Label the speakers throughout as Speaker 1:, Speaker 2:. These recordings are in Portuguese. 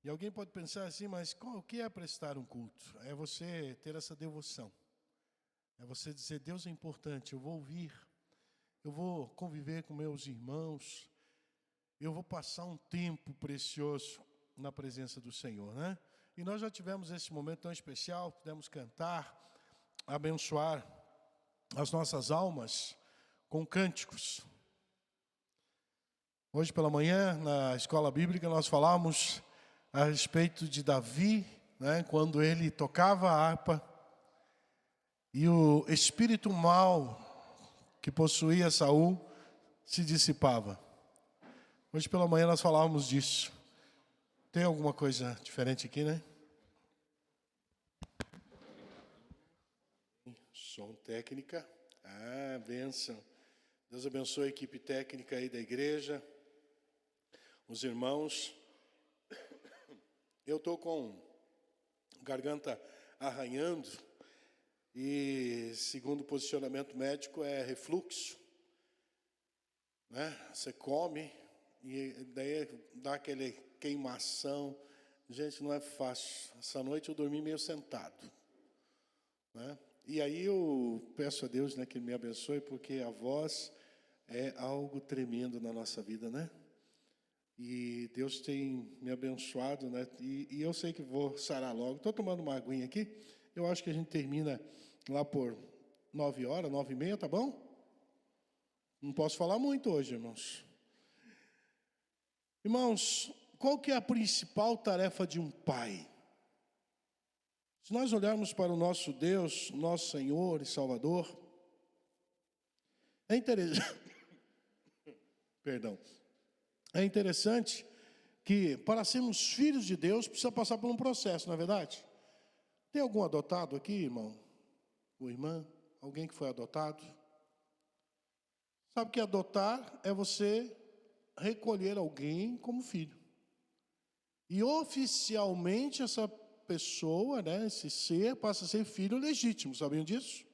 Speaker 1: E alguém pode pensar assim, mas o que é prestar um culto? É você ter essa devoção. É você dizer, Deus é importante, eu vou ouvir, eu vou conviver com meus irmãos, eu vou passar um tempo precioso na presença do Senhor, né? E nós já tivemos esse momento tão especial, pudemos cantar, abençoar as nossas almas com cânticos. Hoje pela manhã, na escola bíblica, nós falamos a respeito de Davi, né, quando ele tocava a harpa e o espírito mau que possuía Saul se dissipava. Hoje pela manhã nós falávamos disso. Tem alguma coisa diferente aqui, né? Som técnica. Ah, bênção. Deus abençoe a equipe técnica aí da igreja, os irmãos. Eu estou com garganta arranhando e, segundo o posicionamento médico, é refluxo. Né? Você come e daí dá aquela queimação. Gente, não é fácil. Essa noite eu dormi meio sentado. Né? E aí eu peço a Deus, né, que Ele me abençoe, porque a voz é algo tremendo na nossa vida, né? E Deus tem me abençoado, né? E eu sei que vou sarar logo. Estou tomando uma aguinha aqui. Eu acho que a gente termina lá por 9h, 9h30, tá bom? Não posso falar muito hoje, irmãos. Irmãos, qual que é a principal tarefa de um pai? Se nós olharmos para o nosso Deus, nosso Senhor e Salvador, é interessante, perdão, é interessante que para sermos filhos de Deus precisa passar por um processo, não é verdade? Tem algum adotado aqui, irmão? Ou irmã? Alguém que foi adotado? Sabe que adotar é você recolher alguém como filho. E oficialmente essa pessoa, né, esse ser, passa a ser filho legítimo, sabiam disso?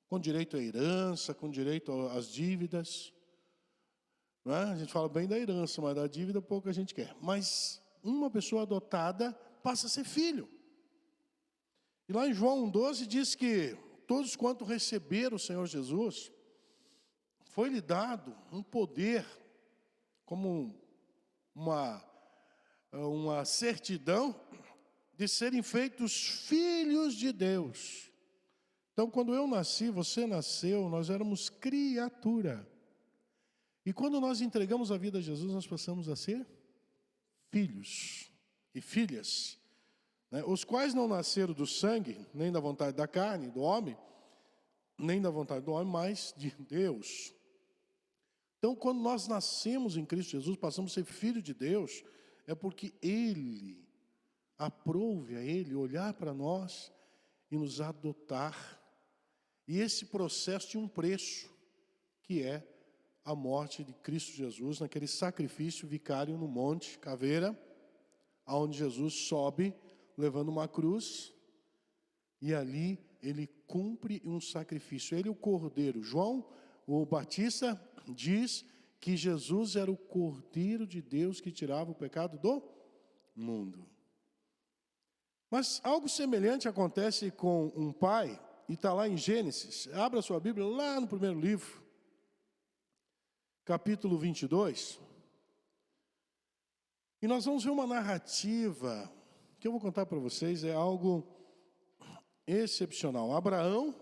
Speaker 1: Com direito à herança, com direito às dívidas. Não é? A gente fala bem da herança, mas da dívida pouco a gente quer. Mas uma pessoa adotada passa a ser filho. E lá em João 1,12 diz que todos quanto receberam o Senhor Jesus, foi-lhe dado um poder, como uma certidão de serem feitos filhos de Deus. Então, quando eu nasci, você nasceu, nós éramos criatura. E quando nós entregamos a vida a Jesus, nós passamos a ser filhos e filhas, né? Os quais não nasceram do sangue, nem da vontade da carne, do homem, nem da vontade do homem, mas de Deus. Então, quando nós nascemos em Cristo Jesus, passamos a ser filhos de Deus, é porque Ele aprove a Ele olhar para nós e nos adotar. E esse processo tinha um preço, que é a morte de Cristo Jesus, naquele sacrifício vicário no Monte Caveira, aonde Jesus sobe, levando uma cruz, e ali ele cumpre um sacrifício. Ele, o Cordeiro. João, o Batista, diz que Jesus era o Cordeiro de Deus que tirava o pecado do mundo. Mas algo semelhante acontece com um pai, e está lá em Gênesis. Abra sua Bíblia lá no primeiro livro, capítulo 22. E nós vamos ver uma narrativa que eu vou contar para vocês, é algo excepcional. Abraão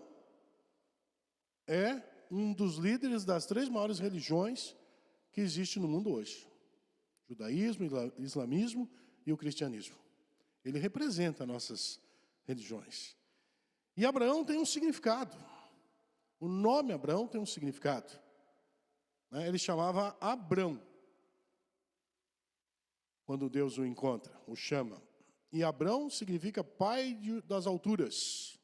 Speaker 1: é um dos líderes das 3 maiores religiões que existem no mundo hoje: judaísmo, islamismo e o cristianismo. Ele representa nossas religiões. E Abraão tem um significado. O nome Abraão tem um significado. Ele chamava Abrão, quando Deus o encontra, o chama. E Abrão significa pai das alturas.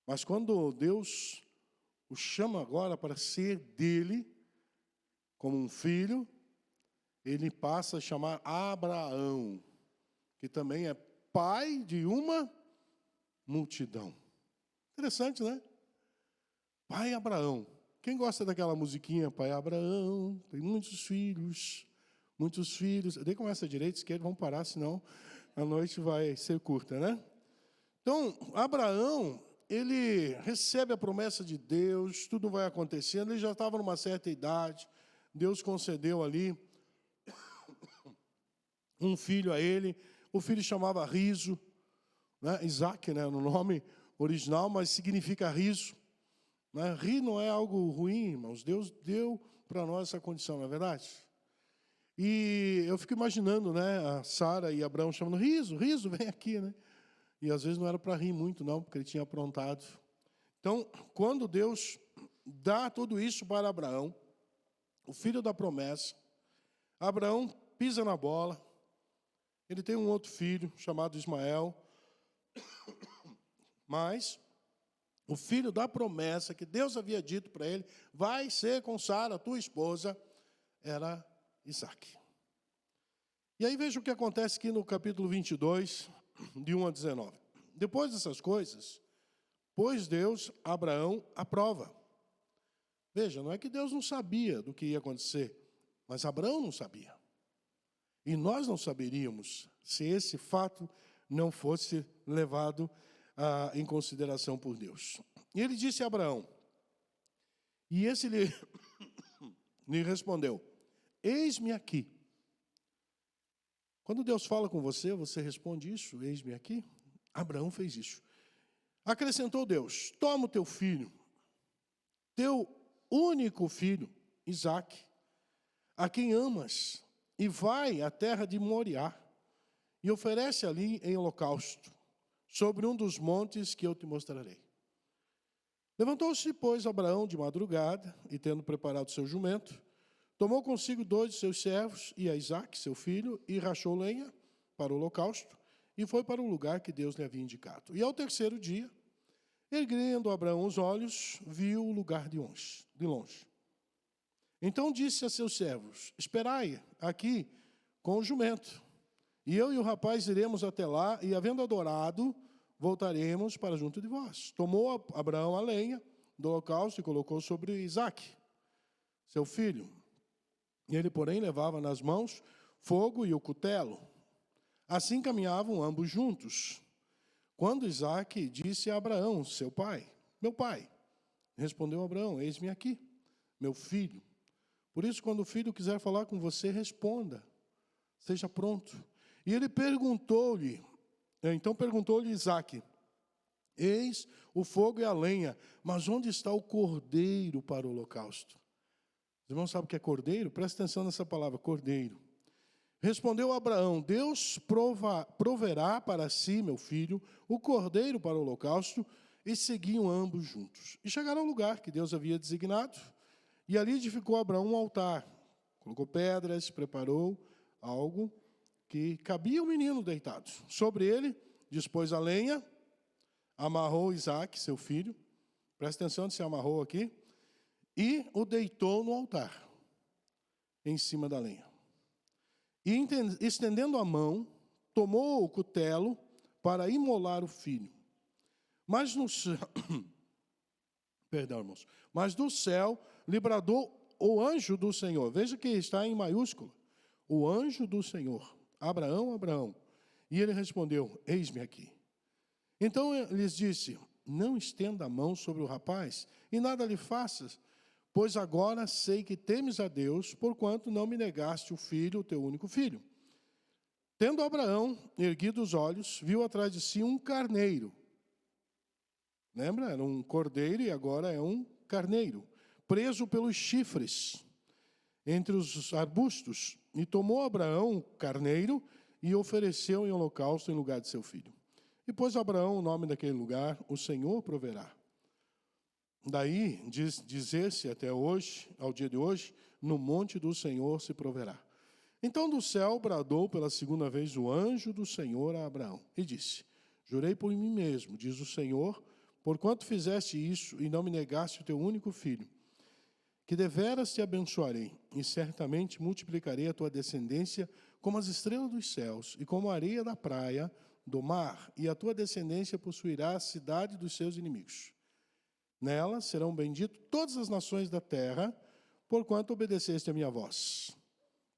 Speaker 1: Mas quando Deus o chama agora para ser dele, como um filho, ele passa a chamar Abraão, que também é pai de uma multidão. Interessante, né? Pai Abraão. Quem gosta daquela musiquinha? Pai Abraão tem muitos filhos, muitos filhos. Nem começa direita, esquerda, vamos parar, senão a noite vai ser curta, né? Então, Abraão, ele recebe a promessa de Deus, tudo vai acontecendo, ele já estava numa certa idade, Deus concedeu ali um filho a ele, o filho chamava Riso, né? Isaac, né, no nome original, mas significa riso. Né? Rir não é algo ruim, irmãos, Deus deu para nós essa condição, não é verdade? E eu fico imaginando, né, a Sara e Abraão chamando, Riso, Riso, vem aqui, né? E às vezes não era para rir muito, não, porque ele tinha aprontado. Então, quando Deus dá tudo isso para Abraão, o filho da promessa, Abraão pisa na bola, ele tem um outro filho chamado Ismael, mas o filho da promessa que Deus havia dito para ele, vai ser com Sara, tua esposa, era Isaac. E aí veja o que acontece aqui no capítulo 22, de 1 a 19. Depois dessas coisas, pôs Deus Abraão à prova. Veja, não é que Deus não sabia do que ia acontecer, mas Abraão não sabia. E nós não saberíamos se esse fato não fosse levado em consideração por Deus. E ele disse a Abraão, e esse lhe respondeu, eis-me aqui. Quando Deus fala com você, você responde isso, eis-me aqui? Abraão fez isso. Acrescentou Deus, toma o teu filho, teu único filho, Isaque, a quem amas, e vai à terra de Moriá, e oferece ali em holocausto, sobre um dos montes que eu te mostrarei. Levantou-se, pois, Abraão de madrugada, e tendo preparado seu jumento, tomou consigo 2 de seus servos, e a Isaque, seu filho, e rachou lenha para o holocausto, e foi para o lugar que Deus lhe havia indicado. E ao terceiro dia, erguendo Abraão os olhos, viu o lugar de longe. Então disse a seus servos, esperai aqui com o jumento, e eu e o rapaz iremos até lá, e havendo adorado, voltaremos para junto de vós. Tomou Abraão a lenha do holocausto e colocou sobre Isaque, seu filho. E ele, porém, levava nas mãos fogo e o cutelo. Assim caminhavam ambos juntos. Quando Isaque disse a Abraão, seu pai, meu pai, respondeu Abraão, eis-me aqui, meu filho. Por isso, quando o filho quiser falar com você, responda, seja pronto. E ele perguntou-lhe, então perguntou-lhe Isaque, eis o fogo e a lenha, mas onde está o cordeiro para o holocausto? Os irmãos sabem o que é cordeiro? Presta atenção nessa palavra, cordeiro. Respondeu Abraão, Deus proverá para si, meu filho, o cordeiro para o holocausto, e seguiam ambos juntos. E chegaram ao lugar que Deus havia designado, e ali edificou Abraão um altar. Colocou pedras, preparou algo que cabia o menino deitado. Sobre ele, dispôs a lenha, amarrou Isaque, seu filho, presta atenção onde se amarrou aqui, e o deitou no altar, em cima da lenha. E estendendo a mão, tomou o cutelo para imolar o filho. Mas no céu, perdão, irmãos, mas do céu lhe bradou o anjo do Senhor. Veja que está em maiúsculo. O anjo do Senhor. Abraão, Abraão. E ele respondeu, eis-me aqui. Então lhes disse, não estenda a mão sobre o rapaz e nada lhe faças, pois agora sei que temes a Deus, porquanto não me negaste o filho, o teu único filho. Tendo Abraão erguido os olhos, viu atrás de si um carneiro. Lembra? Era um cordeiro e agora é um carneiro, preso pelos chifres entre os arbustos. E tomou Abraão o carneiro e ofereceu em holocausto em lugar de seu filho. E pôs Abraão o nome daquele lugar, o Senhor proverá. Daí, dizer-se até hoje, ao dia de hoje, no monte do Senhor se proverá. Então do céu bradou pela segunda vez o anjo do Senhor a Abraão e disse, jurei por mim mesmo, diz o Senhor, porquanto fizeste isso e não me negaste o teu único filho, que deveras te abençoarei, e certamente multiplicarei a tua descendência como as estrelas dos céus, e como a areia da praia do mar, e a tua descendência possuirá a cidade dos seus inimigos. Nela serão benditas todas as nações da terra, porquanto obedeceste a minha voz.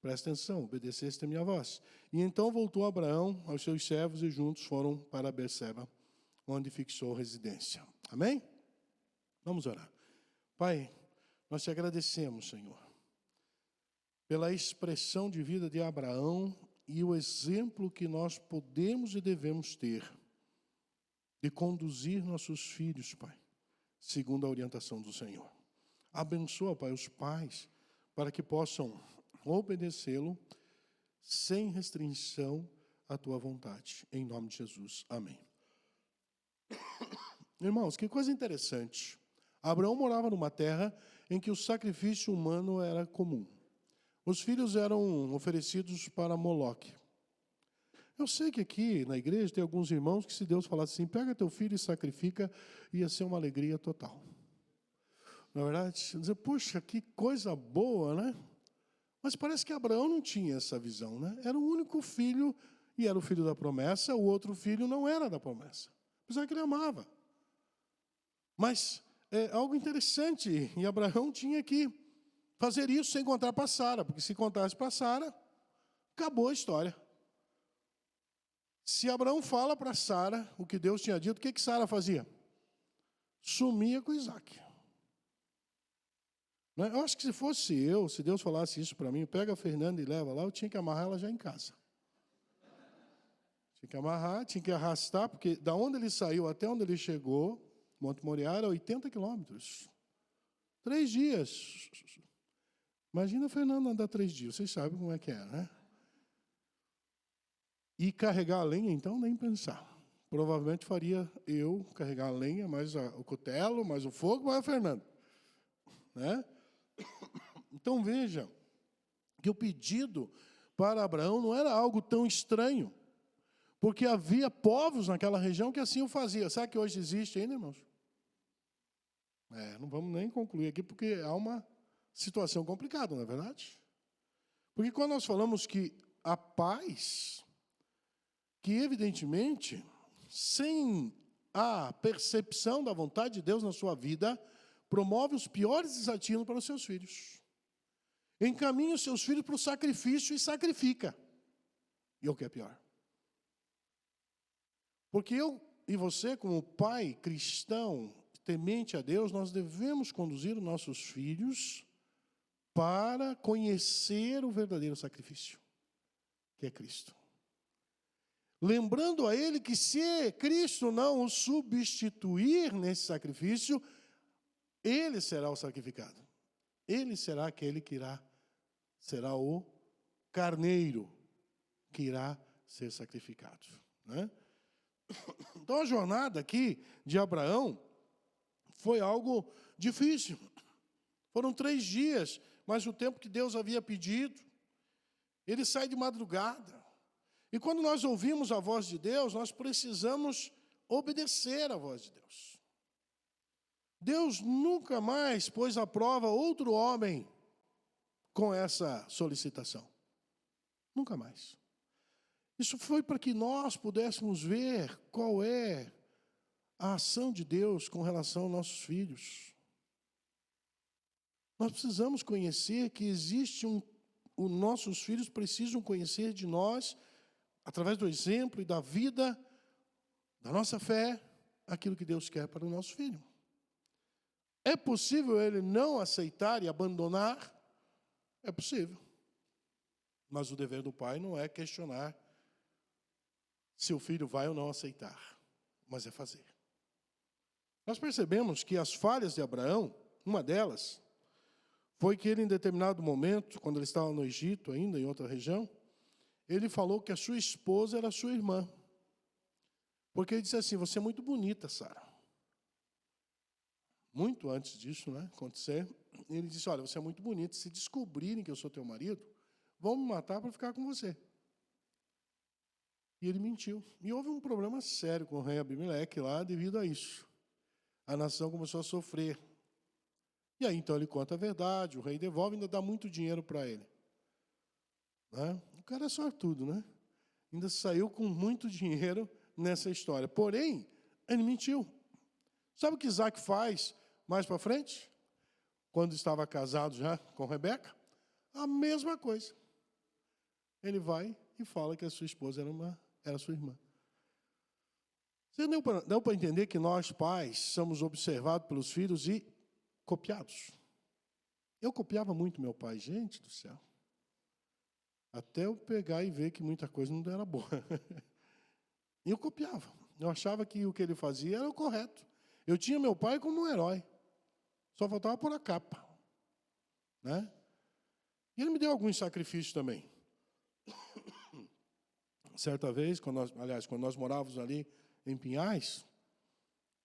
Speaker 1: Presta atenção, obedeceste a minha voz. E então voltou Abraão aos seus servos e juntos foram para Berseba, onde fixou residência. Amém? Vamos orar. Pai, nós te agradecemos, Senhor, pela expressão de vida de Abraão e o exemplo que nós podemos e devemos ter de conduzir nossos filhos, Pai, segundo a orientação do Senhor. Abençoa, Pai, os pais, para que possam obedecê-lo sem restrição à tua vontade. Em nome de Jesus. Amém. Irmãos, que coisa interessante. Abraão morava numa terra em que o sacrifício humano era comum. Os filhos eram oferecidos para Moloque. Eu sei que aqui na igreja tem alguns irmãos que, se Deus falasse assim, pega teu filho e sacrifica, ia ser uma alegria total. Na verdade, dizer, puxa, que coisa boa, né? Mas parece que Abraão não tinha essa visão, né? Era o único filho, e era o filho da promessa, o outro filho não era da promessa. Apesar que ele amava. Mas é algo interessante, e Abraão tinha que fazer isso sem contar para Sara, porque se contasse para Sara, acabou a história. Se Abraão fala para Sara o que Deus tinha dito, o que Sara fazia? Sumia com Isaac. Eu acho que se fosse eu, se Deus falasse isso para mim, pega a Fernanda e leva lá, eu tinha que amarrar ela já em casa. Tinha que amarrar, tinha que arrastar, porque da onde ele saiu até onde ele chegou, Monte Moriá, era 80 quilômetros. 3 dias. Imagina a Fernanda andar 3 dias, vocês sabem como é que é, né? E carregar a lenha, então, nem pensar. Provavelmente faria eu carregar a lenha, mais o cutelo, mais o fogo, mais a Fernanda. Né? Então, veja que o pedido para Abraão não era algo tão estranho, porque havia povos naquela região que assim o faziam. Sabe que hoje existe ainda, irmãos? Não vamos nem concluir aqui, porque há uma situação complicada, não é verdade? Porque quando nós falamos que a paz, que evidentemente, sem a percepção da vontade de Deus na sua vida, promove os piores desatinos para os seus filhos. Encaminha os seus filhos para o sacrifício e sacrifica. E é o que é pior. Porque eu e você, como pai cristão, temente a Deus, nós devemos conduzir os nossos filhos para conhecer o verdadeiro sacrifício, que é Cristo. Lembrando a ele que se Cristo não o substituir nesse sacrifício, ele será o sacrificado. Ele será aquele que será o carneiro que irá ser sacrificado. Né? Então a jornada aqui de Abraão foi algo difícil. Foram 3 dias, mas o tempo que Deus havia pedido. Ele sai de madrugada. E quando nós ouvimos a voz de Deus, nós precisamos obedecer à voz de Deus. Deus nunca mais pôs à prova outro homem com essa solicitação. Nunca mais. Isso foi para que nós pudéssemos ver qual é a ação de Deus com relação aos nossos filhos. Nós precisamos conhecer que existe os nossos filhos precisam conhecer de nós, através do exemplo e da vida, da nossa fé, aquilo que Deus quer para o nosso filho. É possível ele não aceitar e abandonar? É possível. Mas o dever do pai não é questionar se o filho vai ou não aceitar, mas é fazer. Nós percebemos que as falhas de Abraão, uma delas, foi que ele, em determinado momento, quando ele estava no Egito, ainda em outra região, ele falou que a sua esposa era sua irmã. Porque ele disse assim, você é muito bonita, Sara. Muito antes disso, né, acontecer, ele disse, olha, você é muito bonita, se descobrirem que eu sou teu marido, vão me matar para ficar com você. E ele mentiu. E houve um problema sério com o rei Abimeleque lá devido a isso. A nação começou a sofrer. E aí, então, ele conta a verdade, o rei devolve e ainda dá muito dinheiro para ele. Né? O cara é sortudo, né? Ainda saiu com muito dinheiro nessa história. Porém, ele mentiu. Sabe o que Isaac faz mais para frente? Quando estava casado já com Rebeca? A mesma coisa. ele vai e fala que a sua esposa era sua irmã. Você deu para entender que nós, pais, somos observados pelos filhos e copiados. Eu copiava muito meu pai, gente do céu. Até eu pegar e ver que muita coisa não era boa. E eu copiava. Eu achava que o que ele fazia era o correto. Eu tinha meu pai como um herói. Só faltava pôr a capa. Né? E ele me deu alguns sacrifícios também. Certa vez, quando nós morávamos ali em Pinhais,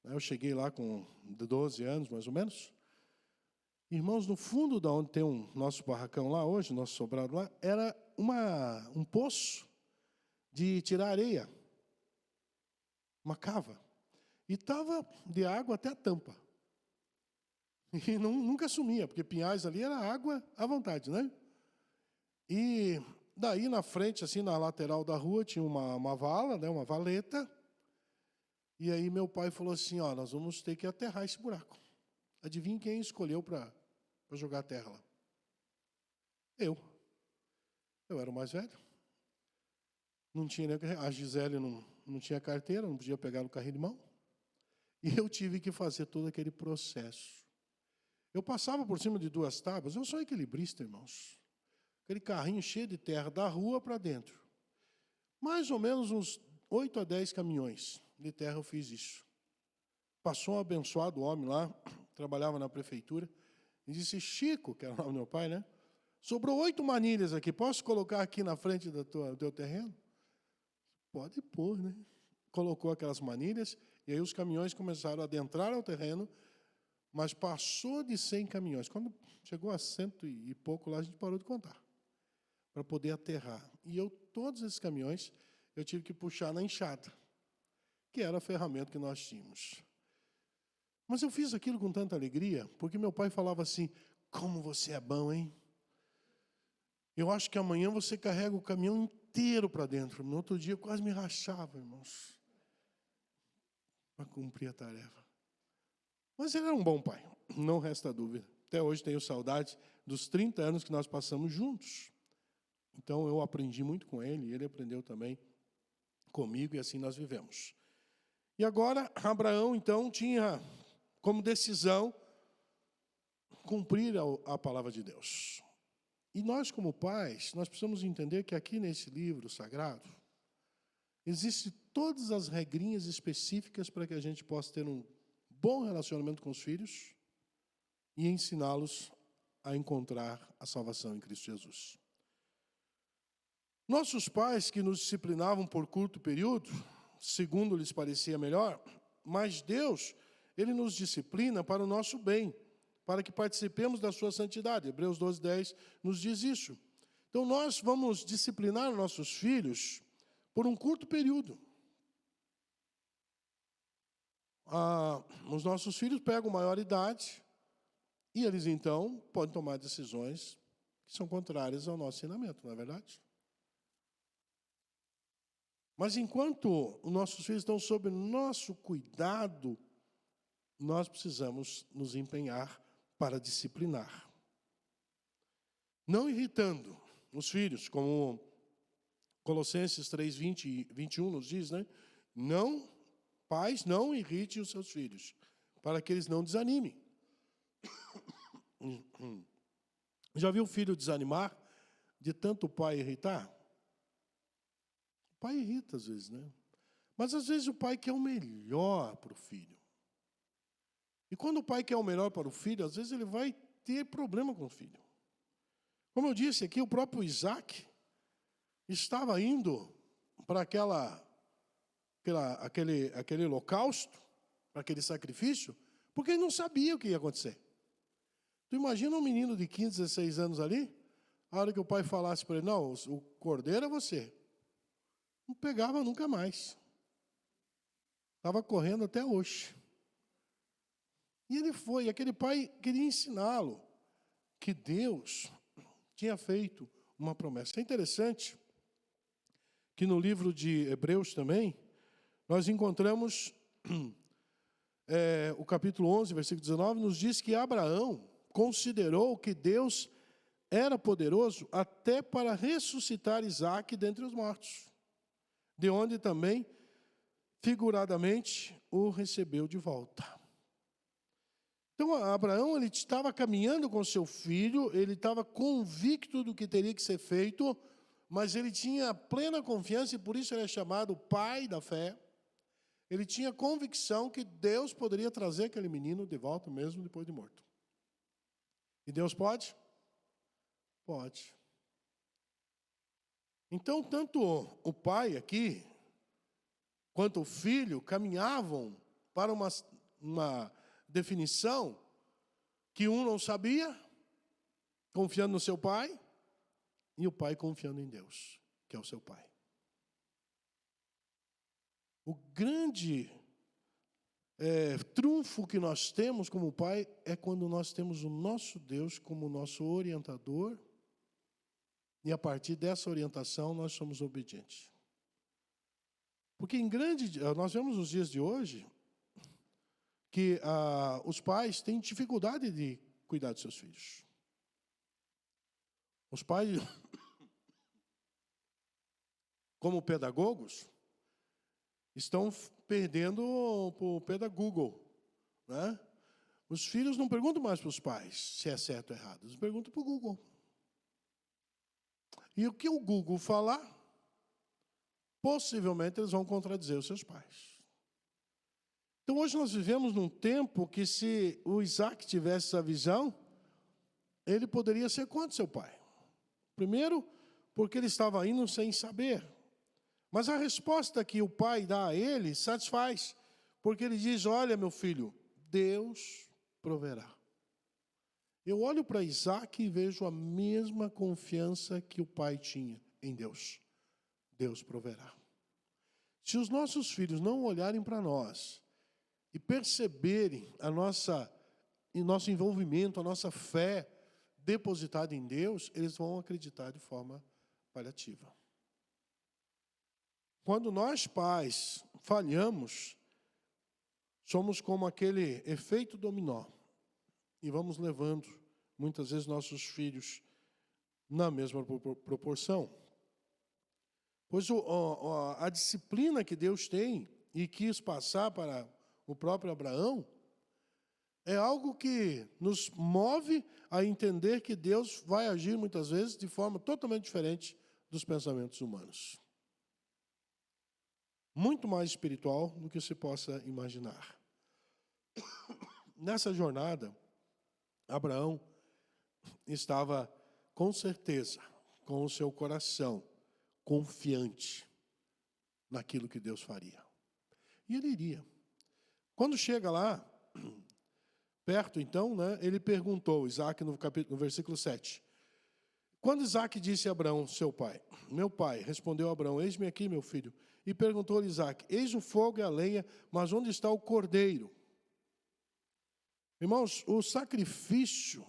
Speaker 1: eu cheguei lá com 12 anos, mais ou menos. Irmãos, no fundo da onde tem nosso barracão lá hoje, nosso sobrado lá, era um poço de tirar areia. Uma cava. E estava de água até a tampa. E nunca sumia, porque Pinhais ali era água à vontade, né? E daí na frente, assim, na lateral da rua, tinha uma vala, né, uma valeta. E aí meu pai falou assim, ó, nós vamos ter que aterrar esse buraco. Adivinha quem escolheu para jogar a terra lá? Eu. Eu era o mais velho. Não tinha nem, a Gisele não tinha carteira, não podia pegar no carrinho de mão. E eu tive que fazer todo aquele processo. Eu passava por cima de 2 tábuas, eu sou equilibrista, irmãos. Aquele carrinho cheio de terra da rua para dentro. Mais ou menos uns 8 a 10 caminhões de terra eu fiz isso. Passou um abençoado homem lá, trabalhava na prefeitura, e disse, Chico, que era o nome do meu pai, né? Sobrou 8 manilhas aqui, posso colocar aqui na frente do teu terreno? Pode pôr, né? Colocou aquelas manilhas, e aí os caminhões começaram a adentrar ao terreno, mas passou de 100 caminhões. Quando chegou a 100 e pouco lá, a gente parou de contar, para poder aterrar. E todos esses caminhões, eu tive que puxar na enxada, que era a ferramenta que nós tínhamos. Mas eu fiz aquilo com tanta alegria, porque meu pai falava assim, como você é bom, hein? Eu acho que amanhã você carrega o caminhão inteiro para dentro. No outro dia eu quase me rachava, irmãos, para cumprir a tarefa. Mas ele era um bom pai, não resta dúvida. Até hoje tenho saudade dos 30 anos que nós passamos juntos. Então eu aprendi muito com ele, e ele aprendeu também comigo, e assim nós vivemos. E agora, Abraão, então, tinha como decisão cumprir a palavra de Deus. E nós, como pais, nós precisamos entender que aqui nesse livro sagrado, existem todas as regrinhas específicas para que a gente possa ter um bom relacionamento com os filhos e ensiná-los a encontrar a salvação em Cristo Jesus. Nossos pais que nos disciplinavam por curto período, segundo lhes parecia melhor, mas Deus, Ele nos disciplina para o nosso bem, para que participemos da sua santidade. Hebreus 12:10 nos diz isso. Então nós vamos disciplinar nossos filhos por um curto período. Os nossos filhos pegam maioridade e eles então podem tomar decisões que são contrárias ao nosso ensinamento, não é verdade? Mas enquanto os nossos filhos estão sob nosso cuidado, nós precisamos nos empenhar para disciplinar. Não irritando os filhos, como Colossenses 3:20 e 21 nos diz, né? Não, pais, não irrite os seus filhos, para que eles não desanimem. Já viu o filho desanimar de tanto o pai irritar? O pai irrita às vezes, né? Mas às vezes o pai quer o melhor para o filho. E quando o pai quer o melhor para o filho, às vezes ele vai ter problema com o filho. Como eu disse aqui, o próprio Isaac estava indo para aquele holocausto, para aquele sacrifício, porque ele não sabia o que ia acontecer. Tu imagina um menino de 15, 16 anos ali, a hora que o pai falasse para ele, não, o cordeiro é você. Não pegava nunca mais. Estava correndo até hoje. E ele foi, e aquele pai queria ensiná-lo que Deus tinha feito uma promessa. É interessante que no livro de Hebreus também, nós encontramos, o capítulo 11, versículo 19, nos diz que Abraão considerou que Deus era poderoso até para ressuscitar Isaque dentre os mortos, de onde também, figuradamente, o recebeu de volta. Então, Abraão, ele estava caminhando com seu filho, ele estava convicto do que teria que ser feito, mas ele tinha plena confiança, e por isso ele é chamado pai da fé. Ele tinha convicção que Deus poderia trazer aquele menino de volta mesmo depois de morto. E Deus pode? Pode. Então, tanto o pai aqui, quanto o filho, caminhavam para uma definição que um não sabia, confiando no seu pai, e o pai confiando em Deus, que é o seu pai. O grande trunfo que nós temos como pai é quando nós temos o nosso Deus como nosso orientador, e a partir dessa orientação nós somos obedientes. Porque nós vemos nos dias de hoje que os pais têm dificuldade de cuidar dos seus filhos. Os pais, como pedagogos, estão perdendo o pedagogo, né? Os filhos não perguntam mais para os pais se é certo ou errado, eles perguntam para o Google. E o que o Google falar, possivelmente eles vão contradizer os seus pais. Então hoje nós vivemos num tempo que, se o Isaac tivesse essa visão, ele poderia ser contra seu pai. Primeiro, porque ele estava indo sem saber. Mas a resposta que o pai dá a ele satisfaz, porque ele diz: olha, meu filho, Deus proverá. Eu olho para Isaac e vejo a mesma confiança que o pai tinha em Deus. Deus proverá. Se os nossos filhos não olharem para nós e perceberem nosso envolvimento, a nossa fé depositada em Deus, eles vão acreditar de forma paliativa. Quando nós, pais, falhamos, somos como aquele efeito dominó. E vamos levando, muitas vezes, nossos filhos na mesma proporção. Pois a disciplina que Deus tem e quis passar para o próprio Abraão é algo que nos move a entender que Deus vai agir, muitas vezes, de forma totalmente diferente dos pensamentos humanos. Muito mais espiritual do que se possa imaginar. Nessa jornada, Abraão estava, com certeza, com o seu coração confiante naquilo que Deus faria. E ele iria. Quando chega lá, perto então, né, ele perguntou, Isaac, no versículo 7. Quando Isaac disse a Abraão, seu pai: meu pai, respondeu Abraão: eis-me aqui, meu filho. E perguntou-lhe Isaac: eis o fogo e a lenha, mas onde está o cordeiro? Irmãos, o sacrifício,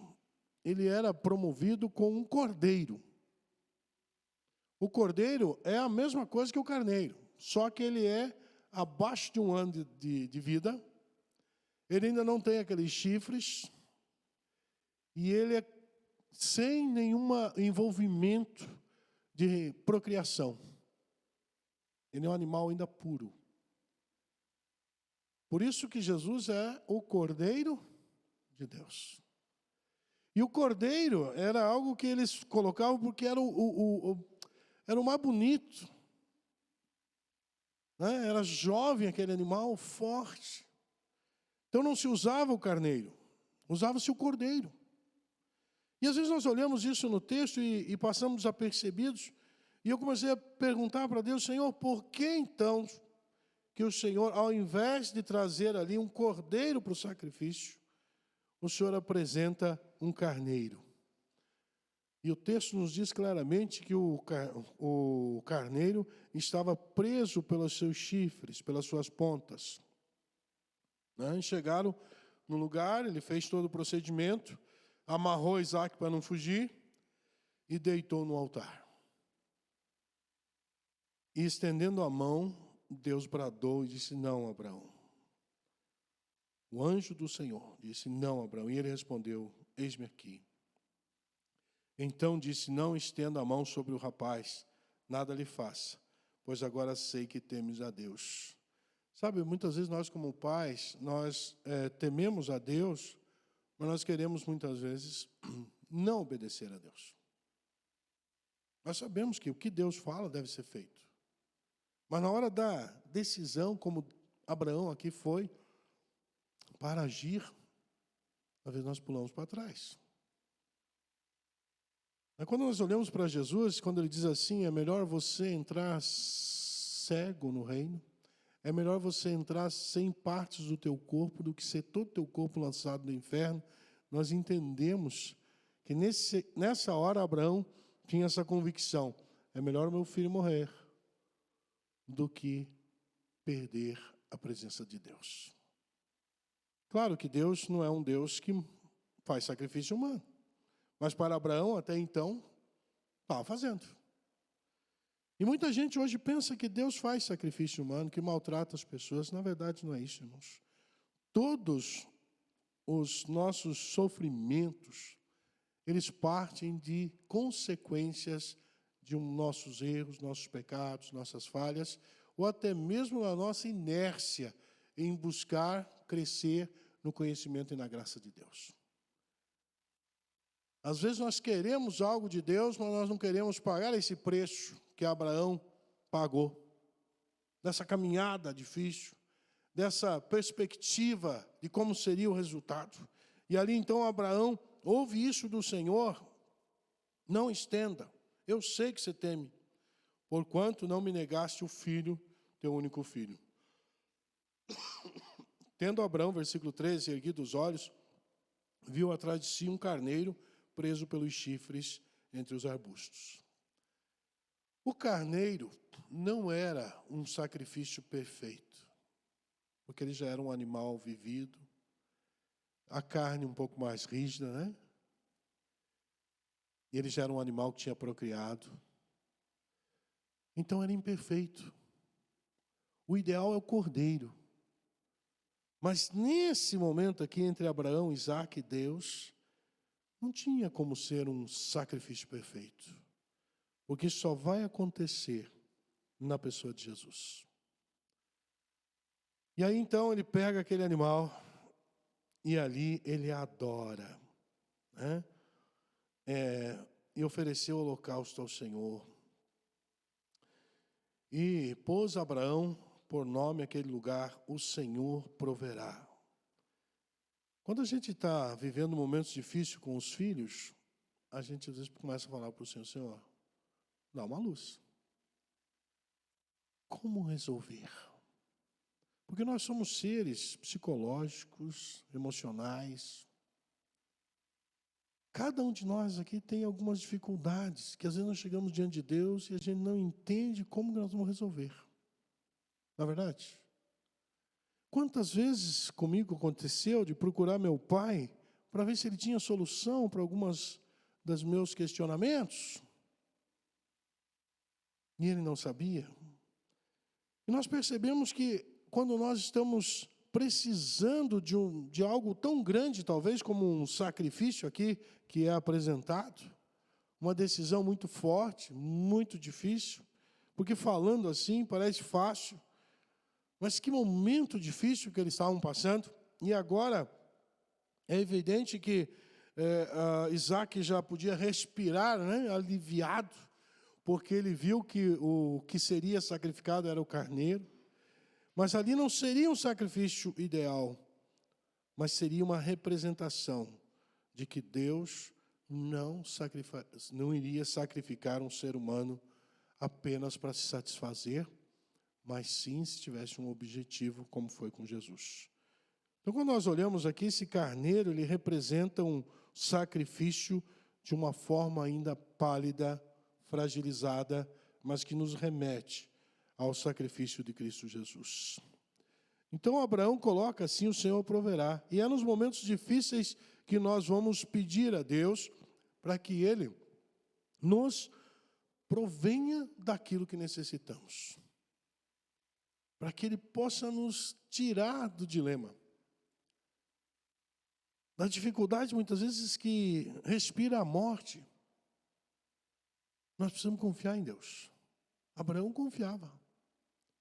Speaker 1: ele era promovido com um cordeiro. O cordeiro é a mesma coisa que o carneiro, só que ele é abaixo de 1 ano de vida, ele ainda não tem aqueles chifres, e ele é sem nenhum envolvimento de procriação. Ele é um animal ainda puro. Por isso que Jesus é o Cordeiro de Deus. E o cordeiro era algo que eles colocavam porque era era o mais bonito. Né? Era jovem aquele animal, forte. Então não se usava o carneiro, usava-se o cordeiro. E às vezes nós olhamos isso no texto e passamos desapercebidos. E eu comecei a perguntar para Deus: Senhor, por que então que o Senhor, ao invés de trazer ali um cordeiro para o sacrifício, o Senhor apresenta um carneiro? E o texto nos diz claramente que o carneiro estava preso pelos seus chifres, pelas suas pontas. Né? Chegaram no lugar, ele fez todo o procedimento, amarrou Isaac para não fugir e deitou no altar. E estendendo a mão, Deus bradou e disse: não, Abraão. O anjo do Senhor disse: não, Abraão. E ele respondeu: eis-me aqui. Então disse: não estenda a mão sobre o rapaz, nada lhe faça, pois agora sei que temes a Deus. Sabe, muitas vezes nós como pais, nós tememos a Deus, mas nós queremos muitas vezes não obedecer a Deus. Nós sabemos que o que Deus fala deve ser feito. Mas na hora da decisão, como Abraão aqui foi, para agir, às vezes nós pulamos para trás. Mas quando nós olhamos para Jesus, quando ele diz assim, é melhor você entrar cego no reino, é melhor você entrar sem partes do teu corpo do que ser todo o teu corpo lançado no inferno, nós entendemos que nessa hora Abraão tinha essa convicção, é melhor o meu filho morrer do que perder a presença de Deus. Claro que Deus não é um Deus que faz sacrifício humano. Mas para Abraão, até então, estava fazendo. E muita gente hoje pensa que Deus faz sacrifício humano, que maltrata as pessoas. Na verdade, não é isso, irmãos. Todos os nossos sofrimentos, eles partem de consequências de nossos erros, nossos pecados, nossas falhas, ou até mesmo na nossa inércia em buscar crescer no conhecimento e na graça de Deus. Às vezes nós queremos algo de Deus, mas nós não queremos pagar esse preço que Abraão pagou. Dessa caminhada difícil, dessa perspectiva de como seria o resultado. E ali então Abraão ouve isso do Senhor, não estenda, eu sei que você teme, porquanto não me negaste o filho, teu único filho. Tendo Abraão, versículo 13, erguido os olhos, viu atrás de si um carneiro preso pelos chifres entre os arbustos. O carneiro não era um sacrifício perfeito, porque ele já era um animal vivido, a carne um pouco mais rígida, né? E ele já era um animal que tinha procriado. Então era imperfeito. O ideal é o cordeiro. Mas nesse momento aqui, entre Abraão, Isaque e Deus, não tinha como ser um sacrifício perfeito. Porque só vai acontecer na pessoa de Jesus. E aí então ele pega aquele animal e ali ele adora, né? E ofereceu o holocausto ao Senhor. E pôs Abraão por nome aquele lugar, o Senhor proverá. Quando a gente está vivendo momentos difíceis com os filhos, a gente às vezes começa a falar para o Senhor, Senhor, dá uma luz. Como resolver? Porque nós somos seres psicológicos, emocionais. Cada um de nós aqui tem algumas dificuldades, que às vezes nós chegamos diante de Deus e a gente não entende como nós vamos resolver. Não é verdade? Quantas vezes comigo aconteceu de procurar meu pai para ver se ele tinha solução para algumas dos meus questionamentos? E ele não sabia. E nós percebemos que quando nós estamos precisando de algo tão grande, talvez como um sacrifício aqui, que é apresentado, uma decisão muito forte, muito difícil, porque falando assim parece fácil, mas que momento difícil que eles estavam passando. E agora é evidente que Isaque já podia respirar, né, aliviado, porque ele viu que o que seria sacrificado era o carneiro. Mas ali não seria um sacrifício ideal, mas seria uma representação de que Deus não iria sacrificar um ser humano apenas para se satisfazer, mas sim se tivesse um objetivo, como foi com Jesus. Então, quando nós olhamos aqui, esse carneiro, ele representa um sacrifício de uma forma ainda pálida, fragilizada, mas que nos remete ao sacrifício de Cristo Jesus. Então, Abraão coloca assim, o Senhor proverá. E é nos momentos difíceis que nós vamos pedir a Deus para que Ele nos provenha daquilo que necessitamos. Para que Ele possa nos tirar do dilema. Da dificuldade, muitas vezes, que respira a morte. Nós precisamos confiar em Deus. Abraão confiava.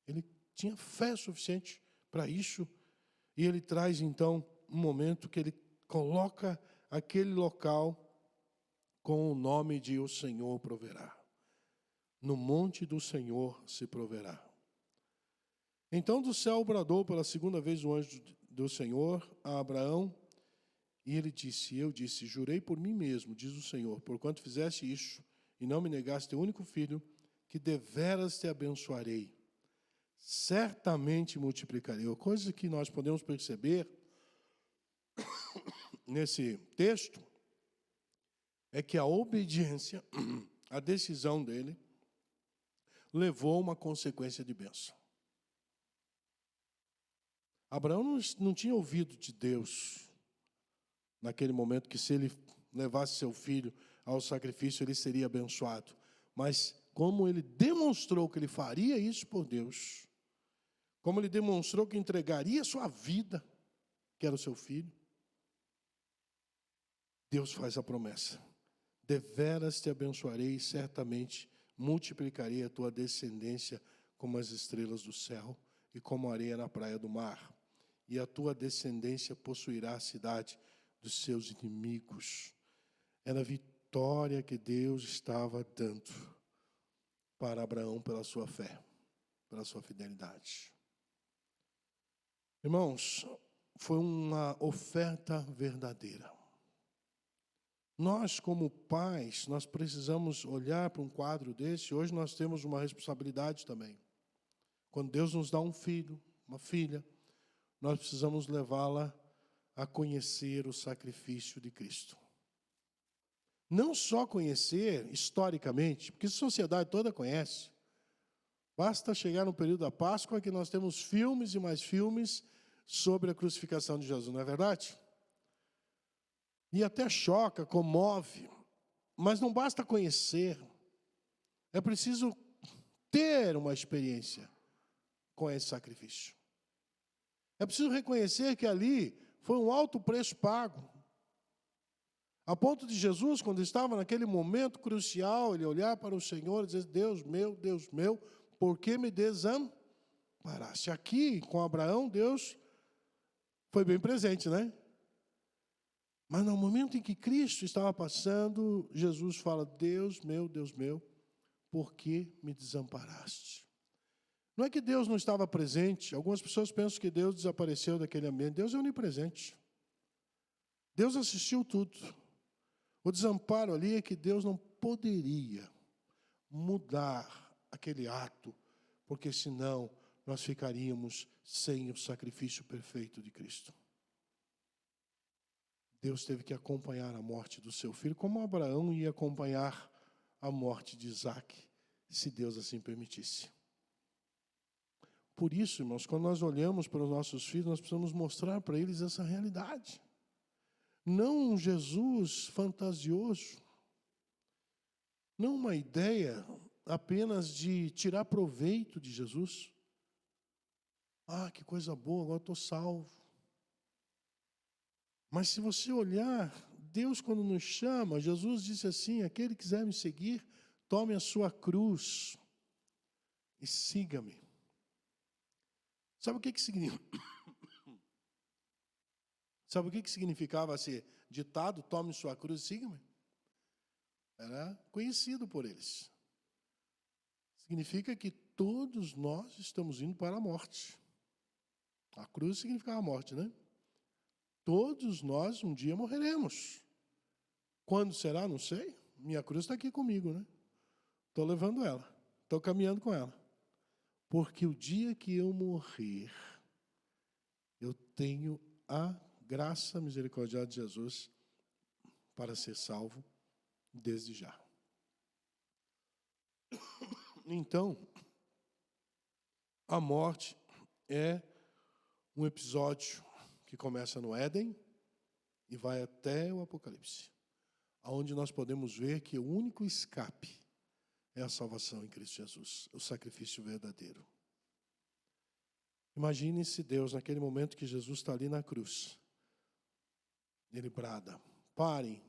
Speaker 1: Ele tinha fé suficiente para isso. E ele traz, então, um momento que ele coloca aquele local com o nome de o Senhor proverá. No monte do Senhor se proverá. Então do céu bradou pela segunda vez o anjo do Senhor a Abraão, e ele disse, eu disse, jurei por mim mesmo, diz o Senhor, porquanto fizeste isso, e não me negaste teu único filho, que deveras te abençoarei. Certamente multiplicarei. A coisa que nós podemos perceber nesse texto é que a obediência, a decisão dele, levou a uma consequência de bênção. Abraão não tinha ouvido de Deus naquele momento que se ele levasse seu filho ao sacrifício, ele seria abençoado. Mas como ele demonstrou que ele faria isso por Deus, como ele demonstrou que entregaria sua vida, que era o seu filho, Deus faz a promessa. Deveras te abençoarei e certamente multiplicarei a tua descendência como as estrelas do céu e como a areia na praia do mar. E a tua descendência possuirá a cidade dos seus inimigos. Era a vitória que Deus estava dando para Abraão pela sua fé, pela sua fidelidade. Irmãos, foi uma oferta verdadeira. Nós, como pais, nós precisamos olhar para um quadro desse. Hoje nós temos uma responsabilidade também. Quando Deus nos dá um filho, uma filha, nós precisamos levá-la a conhecer o sacrifício de Cristo. Não só conhecer historicamente, porque a sociedade toda conhece. Basta chegar no período da Páscoa que nós temos filmes e mais filmes sobre a crucificação de Jesus, não é verdade? E até choca, comove, mas não basta conhecer, é preciso ter uma experiência com esse sacrifício. É preciso reconhecer que ali foi um alto preço pago. A ponto de Jesus, quando estava naquele momento crucial, ele olhar para o Senhor e dizer, Deus meu, por que me desamparaste? Aqui, com Abraão, Deus foi bem presente, né? Mas no momento em que Cristo estava passando, Jesus fala, Deus meu, por que me desamparaste? Não é que Deus não estava presente. Algumas pessoas pensam que Deus desapareceu daquele ambiente. Deus é onipresente. Deus assistiu tudo. O desamparo ali é que Deus não poderia mudar aquele ato, porque senão nós ficaríamos sem o sacrifício perfeito de Cristo. Deus teve que acompanhar a morte do seu filho, como Abraão ia acompanhar a morte de Isaac, se Deus assim permitisse. Por isso, irmãos, quando nós olhamos para os nossos filhos, nós precisamos mostrar para eles essa realidade. Não um Jesus fantasioso, não uma ideia apenas de tirar proveito de Jesus. Ah, que coisa boa, agora estou salvo. Mas se você olhar, Deus quando nos chama, Jesus disse assim, aquele que quiser me seguir, tome a sua cruz e siga-me. Sabe o que significa? Sabe o que significava esse ditado, tome sua cruz e siga-me? Era conhecido por eles. Significa que todos nós estamos indo para a morte. A cruz significava a morte, né? Todos nós um dia morreremos. Quando será? Não sei. Minha cruz está aqui comigo, né? Estou levando ela. Estou caminhando com ela. Porque o dia que eu morrer, eu tenho a graça misericordiosa de Jesus para ser salvo desde já. Então, a morte é um episódio que começa no Éden e vai até o Apocalipse, onde nós podemos ver que o único escape é a salvação em Cristo Jesus, o sacrifício verdadeiro. Imagine se Deus, naquele momento que Jesus está ali na cruz, ele brada, parem.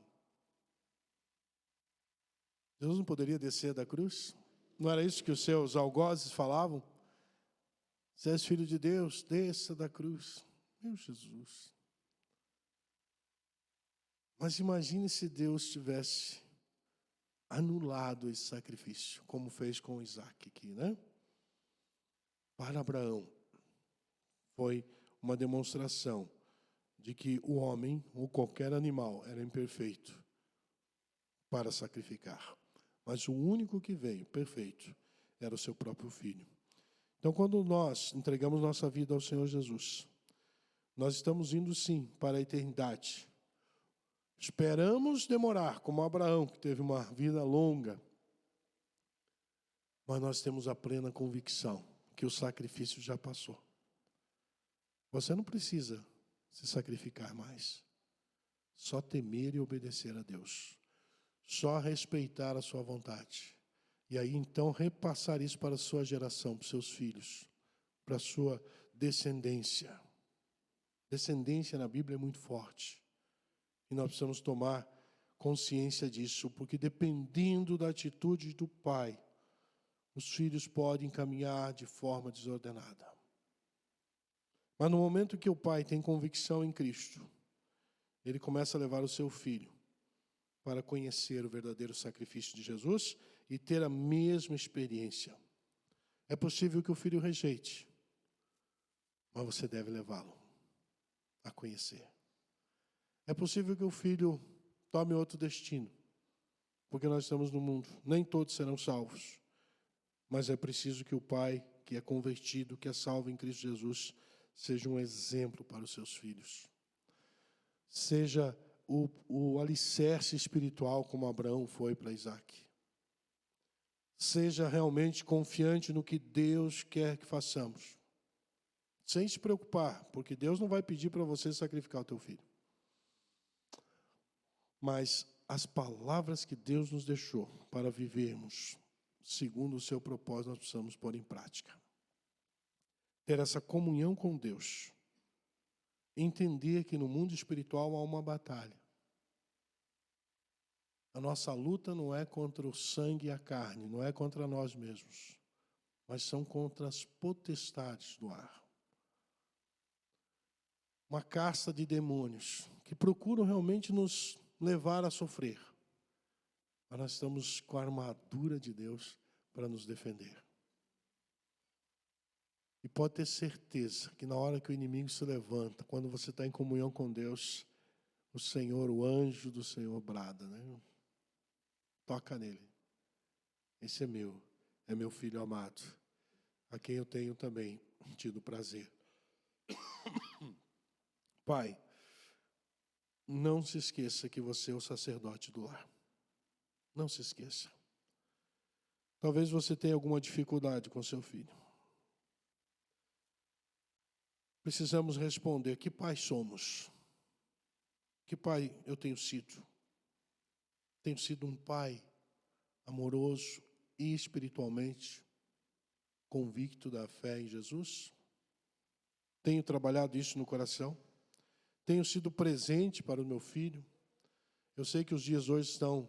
Speaker 1: Jesus não poderia descer da cruz? Não era isso que os seus algozes falavam? Se és filho de Deus, desça da cruz. Meu Jesus. Mas imagine se Deus tivesse anulado esse sacrifício, como fez com Isaac aqui, né? Para Abraão, foi uma demonstração de que o homem, ou qualquer animal, era imperfeito para sacrificar. Mas o único que veio, perfeito, era o seu próprio filho. Então, quando nós entregamos nossa vida ao Senhor Jesus, nós estamos indo, sim, para a eternidade. Esperamos demorar, como Abraão, que teve uma vida longa, mas nós temos a plena convicção que o sacrifício já passou. Você não precisa se sacrificar mais. Só temer e obedecer a Deus. Só respeitar a sua vontade. E aí, então, repassar isso para a sua geração, para os seus filhos, para a sua descendência. Descendência na Bíblia é muito forte. E nós precisamos tomar consciência disso, porque dependendo da atitude do pai, os filhos podem caminhar de forma desordenada. Mas no momento que o pai tem convicção em Cristo, ele começa a levar o seu filho para conhecer o verdadeiro sacrifício de Jesus e ter a mesma experiência. É possível que o filho rejeite, mas você deve levá-lo a conhecer. É possível que o filho tome outro destino, porque nós estamos no mundo. Nem todos serão salvos, mas é preciso que o pai, que é convertido, que é salvo em Cristo Jesus, seja um exemplo para os seus filhos. Seja o alicerce espiritual como Abraão foi para Isaac. Seja realmente confiante no que Deus quer que façamos. Sem se preocupar, porque Deus não vai pedir para você sacrificar o teu filho. Mas as palavras que Deus nos deixou para vivermos segundo o seu propósito, nós precisamos pôr em prática. Ter essa comunhão com Deus. Entender que no mundo espiritual há uma batalha. A nossa luta não é contra o sangue e a carne, não é contra nós mesmos, mas são contra as potestades do ar. Uma casta de demônios que procuram realmente nos levar a sofrer. Mas nós estamos com a armadura de Deus para nos defender. E pode ter certeza que na hora que o inimigo se levanta, quando você está em comunhão com Deus, o Senhor, o anjo do Senhor brada, né? Toca nele. Esse é meu filho amado, a quem eu tenho também tido prazer. Pai, não se esqueça que você é o sacerdote do lar. Não se esqueça. Talvez você tenha alguma dificuldade com seu filho. Precisamos responder: que pai somos? Que pai eu tenho sido? Tenho sido um pai amoroso e espiritualmente convicto da fé em Jesus? Tenho trabalhado isso no coração? Tenho sido presente para o meu filho? Eu sei que os dias hoje estão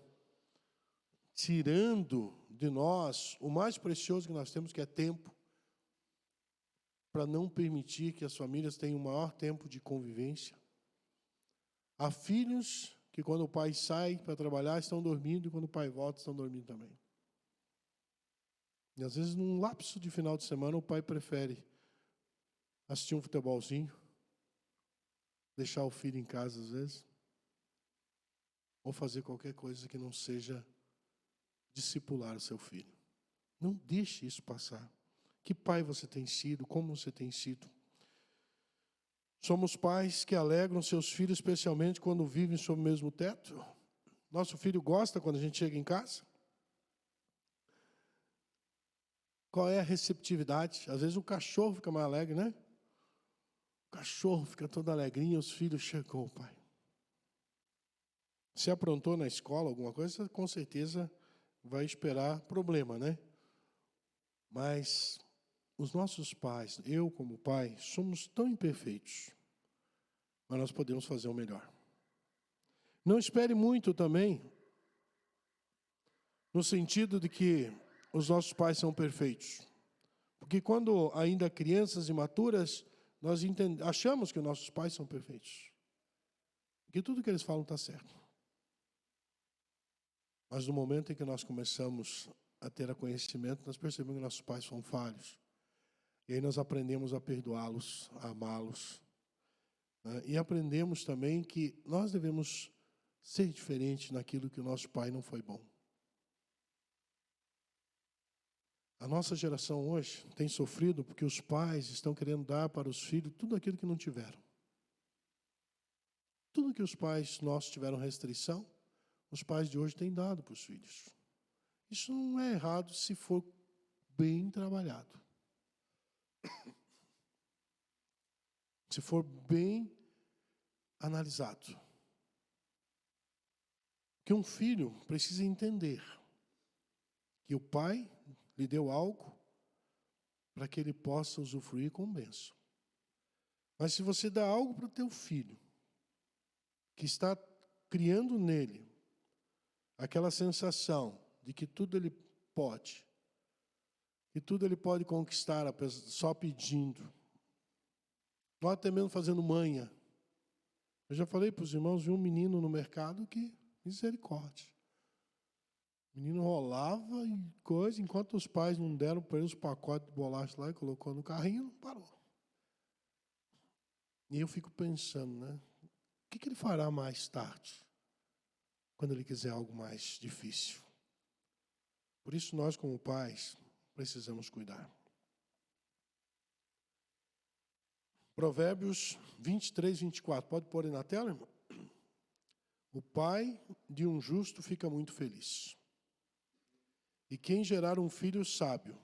Speaker 1: tirando de nós o mais precioso que nós temos, que é tempo, para não permitir que as famílias tenham o maior tempo de convivência. Há filhos que quando o pai sai para trabalhar estão dormindo e quando o pai volta estão dormindo também. E às vezes num lapso de final de semana o pai prefere assistir um futebolzinho, deixar o filho em casa às vezes, ou fazer qualquer coisa que não seja discipular o seu filho. Não deixe isso passar. Que pai você tem sido? Como você tem sido? Somos pais que alegram seus filhos, especialmente quando vivem sob o mesmo teto. Nosso filho gosta quando a gente chega em casa. Qual é a receptividade? Às vezes o cachorro fica mais alegre, né? O cachorro fica todo alegrinho, os filhos chegou, pai. Se aprontou na escola alguma coisa, com certeza vai esperar problema, né? Mas os nossos pais, eu como pai, somos tão imperfeitos, mas nós podemos fazer o melhor. Não espere muito também. no sentido de que os nossos pais são perfeitos. Porque quando ainda crianças imaturas, nós achamos que os nossos pais são perfeitos. Que tudo que eles falam está certo. Mas no momento em que nós começamos a ter conhecimento, nós percebemos que nossos pais são falhos. E aí nós aprendemos a perdoá-los, a amá-los. Né? E aprendemos também que nós devemos ser diferentes naquilo que o nosso pai não foi bom. A nossa geração hoje tem sofrido porque os pais estão querendo dar para os filhos tudo aquilo que não tiveram. Tudo que os pais nossos tiveram restrição, os pais de hoje têm dado para os filhos. Isso não é errado se for bem trabalhado. Se for bem analisado. Que um filho precisa entender que o pai lhe deu algo para que ele possa usufruir com bênção. Mas se você dá algo para o teu filho, que está criando nele aquela sensação de que tudo ele pode, que tudo ele pode conquistar só pedindo, ou até mesmo fazendo manha. Eu já falei para os irmãos, vi um menino no mercado que, misericórdia. O menino rolava e coisa, enquanto os pais não deram para ele os pacotes de bolacha lá e colocou no carrinho, não parou. E eu fico pensando, né? O que ele fará mais tarde, quando ele quiser algo mais difícil? Por isso nós, como pais, precisamos cuidar. Provérbios 23, 24. Pode pôr aí na tela, irmão? O pai de um justo fica muito feliz. E quem gerar um filho sábio,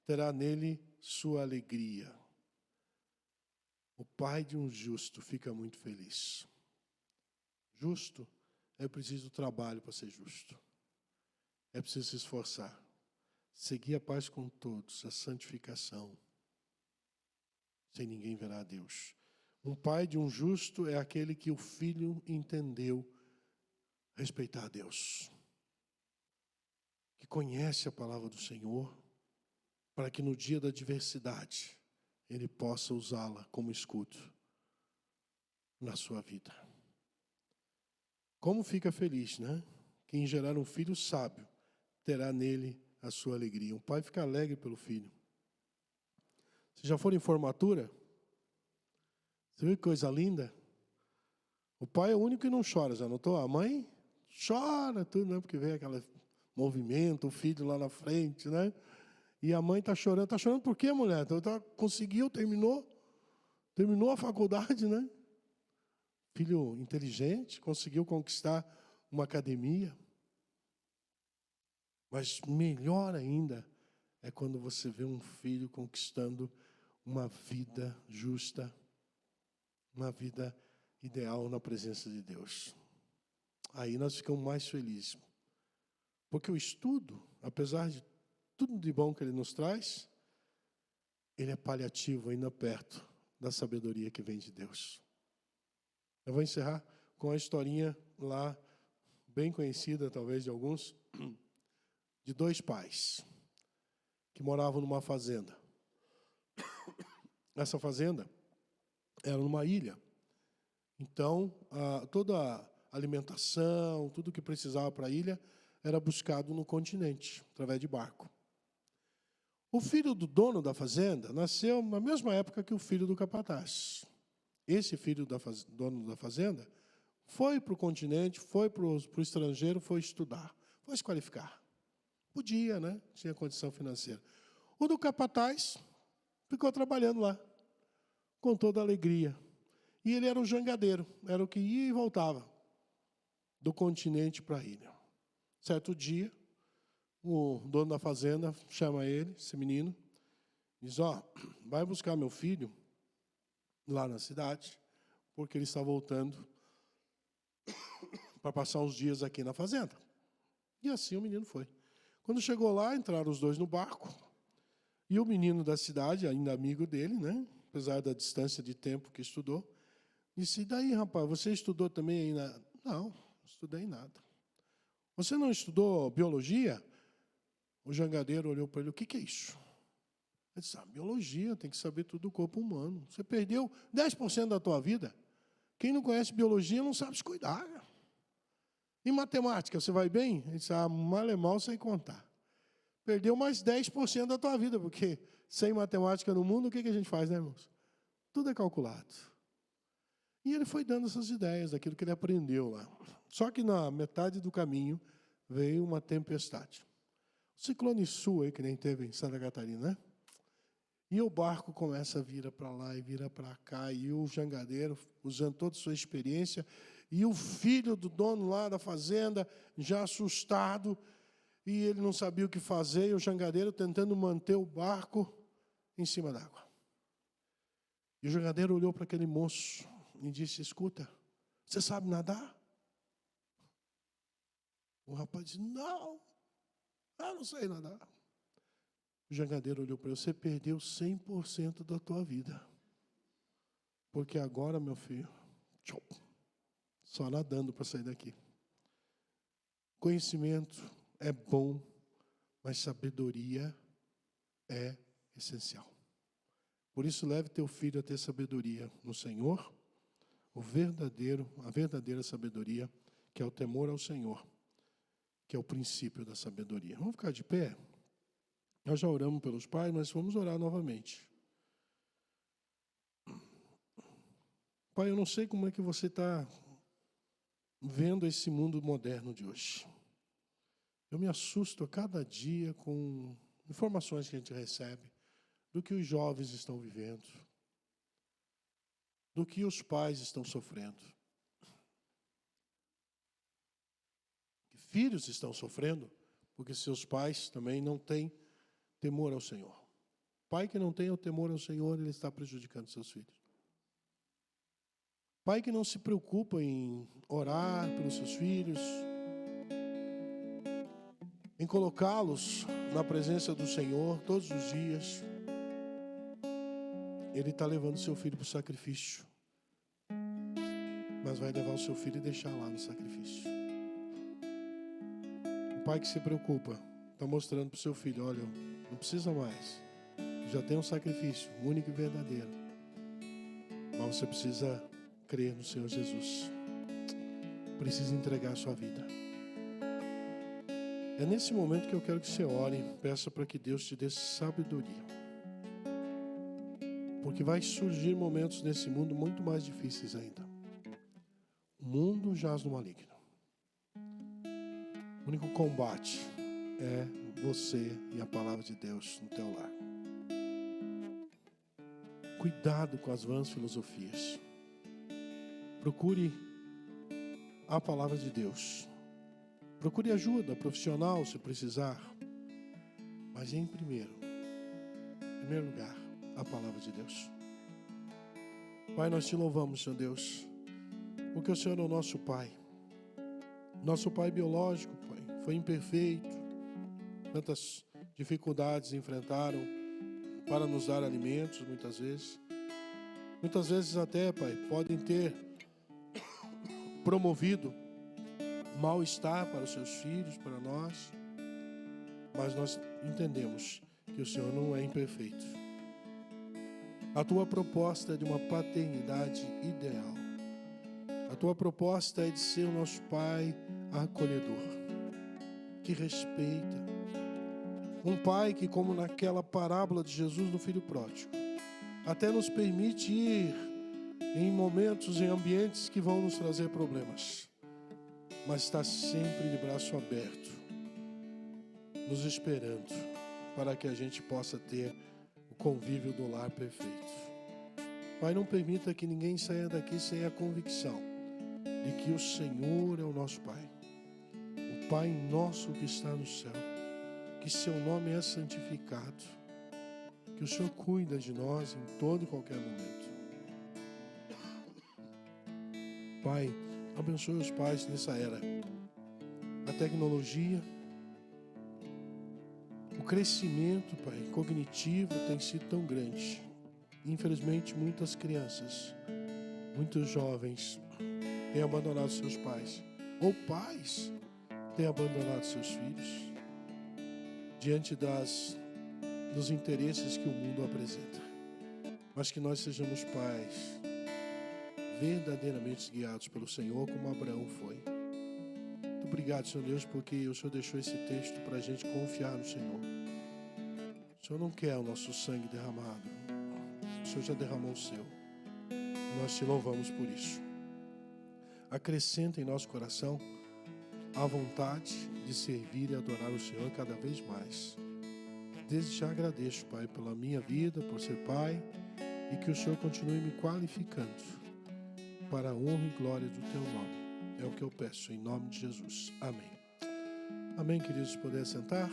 Speaker 1: terá nele sua alegria. O pai de um justo fica muito feliz. Justo, é preciso trabalho para ser justo. É preciso se esforçar. Seguir a paz com todos, a santificação. Sem ninguém verá a Deus. Um pai de um justo é aquele que o filho entendeu respeitar a Deus. Que conhece a palavra do Senhor, para que no dia da adversidade, ele possa usá-la como escudo na sua vida. Como fica feliz, né? Quem gerar um filho sábio, terá nele a sua alegria. Um pai fica alegre pelo filho. Vocês já foram em formatura? Você viu que coisa linda? O pai é o único que não chora, já notou? A mãe chora tudo, né? Porque vem aquele movimento, o filho lá na frente, né? E a mãe está chorando. Está chorando por quê, mulher? Conseguiu, terminou a faculdade, né? Filho inteligente, conseguiu conquistar uma academia. Mas melhor ainda é quando você vê um filho conquistando uma vida justa, uma vida ideal na presença de Deus. Aí nós ficamos mais felizes. Porque o estudo, apesar de tudo de bom que ele nos traz, ele é paliativo ainda perto da sabedoria que vem de Deus. Eu vou encerrar com a historinha lá, bem conhecida talvez de alguns, de dois pais que moravam numa fazenda. Essa fazenda era numa ilha. Então, toda a alimentação, tudo que precisava para a ilha, era buscado no continente, através de barco. O filho do dono da fazenda nasceu na mesma época que o filho do capataz. Esse filho do dono da fazenda foi para o continente, foi para o estrangeiro, foi estudar, foi se qualificar. Podia, né? Tinha condição financeira. O do capataz ficou trabalhando lá, com toda a alegria. E ele era um jangadeiro, era o que ia e voltava do continente para a ilha. Certo dia, o dono da fazenda chama ele, esse menino, diz, vai buscar meu filho lá na cidade, porque ele está voltando para passar uns dias aqui na fazenda. E assim o menino foi. Quando chegou lá, entraram os dois no barco, e o menino da cidade, ainda amigo dele, né, apesar da distância de tempo que estudou, disse, e daí, rapaz, você estudou também ainda? Não, não estudei nada. Você não estudou biologia? O jangadeiro olhou para ele: o que é isso? Ele disse: biologia, tem que saber tudo do corpo humano. Você perdeu 10% da tua vida. Quem não conhece biologia não sabe se cuidar. Em matemática, você vai bem? Ele disse: mal é mal sem contar. Perdeu mais 10% da tua vida, porque sem matemática no mundo, o que a gente faz, né, irmãos? Tudo é calculado. E ele foi dando essas ideias, daquilo que ele aprendeu lá. Só que na metade do caminho veio uma tempestade. O ciclone Sul, aí, que nem teve em Santa Catarina, né? E o barco começa a vira para lá e vira para cá, e o jangadeiro, usando toda a sua experiência, e o filho do dono lá da fazenda, já assustado, e ele não sabia o que fazer, e o jangadeiro tentando manter o barco em cima d'água. E o jangadeiro olhou para aquele moço e disse: escuta, você sabe nadar? O rapaz disse: não, eu não sei nadar. O jangadeiro olhou para ele: você perdeu 100% da tua vida. Porque agora, meu filho, só nadando para sair daqui. Conhecimento é bom, mas sabedoria é essencial. Por isso, leve teu filho a ter sabedoria no Senhor, a verdadeira sabedoria, que é o temor ao Senhor, que é o princípio da sabedoria. Vamos ficar de pé? Nós já oramos pelos pais, mas vamos orar novamente. Pai, eu não sei como é que você está vendo esse mundo moderno de hoje. Eu me assusto a cada dia com informações que a gente recebe do que os jovens estão vivendo, do que os pais estão sofrendo, que filhos estão sofrendo, porque seus pais também não têm temor ao Senhor. Pai que não tem o temor ao Senhor, ele está prejudicando seus filhos. Pai que não se preocupa em orar pelos seus filhos, em colocá-los na presença do Senhor todos os dias, ele está levando seu filho para o sacrifício, mas vai levar o seu filho e deixar lá no sacrifício. O pai que se preocupa está mostrando para o seu filho: olha, não precisa mais, já tem um sacrifício único e verdadeiro, mas você precisa crer no Senhor Jesus, precisa entregar a sua vida. É nesse momento que eu quero que você ore e peça para que Deus te dê sabedoria, porque vai surgir momentos nesse mundo muito mais difíceis ainda. O mundo jaz no maligno. O único combate é você e a palavra de Deus no teu lar. Cuidado com as vãs filosofias. Procure a palavra de Deus. Procure ajuda profissional se precisar. Mas em primeiro lugar, a palavra de Deus. Pai, nós te louvamos, Senhor Deus, porque o Senhor é o nosso Pai. Nosso Pai biológico, Pai, foi imperfeito. Tantas dificuldades enfrentaram para nos dar alimentos, muitas vezes. Muitas vezes até, Pai, podem ter promovido mal-estar para os seus filhos, para nós. Mas nós entendemos que o Senhor não é imperfeito. A tua proposta é de uma paternidade ideal. A tua proposta é de ser o nosso Pai acolhedor, que respeita. Um Pai que, como naquela parábola de Jesus no Filho Pródigo, até nos permite ir em momentos, em ambientes que vão nos trazer problemas, mas está sempre de braço aberto, nos esperando, para que a gente possa ter o convívio do lar perfeito. Pai, não permita que ninguém saia daqui sem a convicção de que o Senhor é o nosso Pai, o Pai nosso que está no céu, que seu nome é santificado, que o Senhor cuida de nós em todo e qualquer momento. Pai, abençoe os pais nessa era. A tecnologia, o crescimento, Pai, cognitivo tem sido tão grande. Infelizmente, muitas crianças, muitos jovens têm abandonado seus pais, ou pais têm abandonado seus filhos. diante dos interesses que o mundo apresenta, mas que nós sejamos pais verdadeiramente guiados pelo Senhor, como Abraão foi. Muito obrigado, Senhor Deus, porque o Senhor deixou esse texto para a gente confiar no Senhor. O Senhor não quer o nosso sangue derramado, o Senhor já derramou o seu. Nós te louvamos por isso. Acrescenta em nosso coração a vontade de servir e adorar o Senhor cada vez mais. Desde já agradeço, Pai, pela minha vida, por ser pai, e que o Senhor continue me qualificando para a honra e glória do Teu nome. É o que eu peço, em nome de Jesus. Amém. Amém, queridos, poder sentar?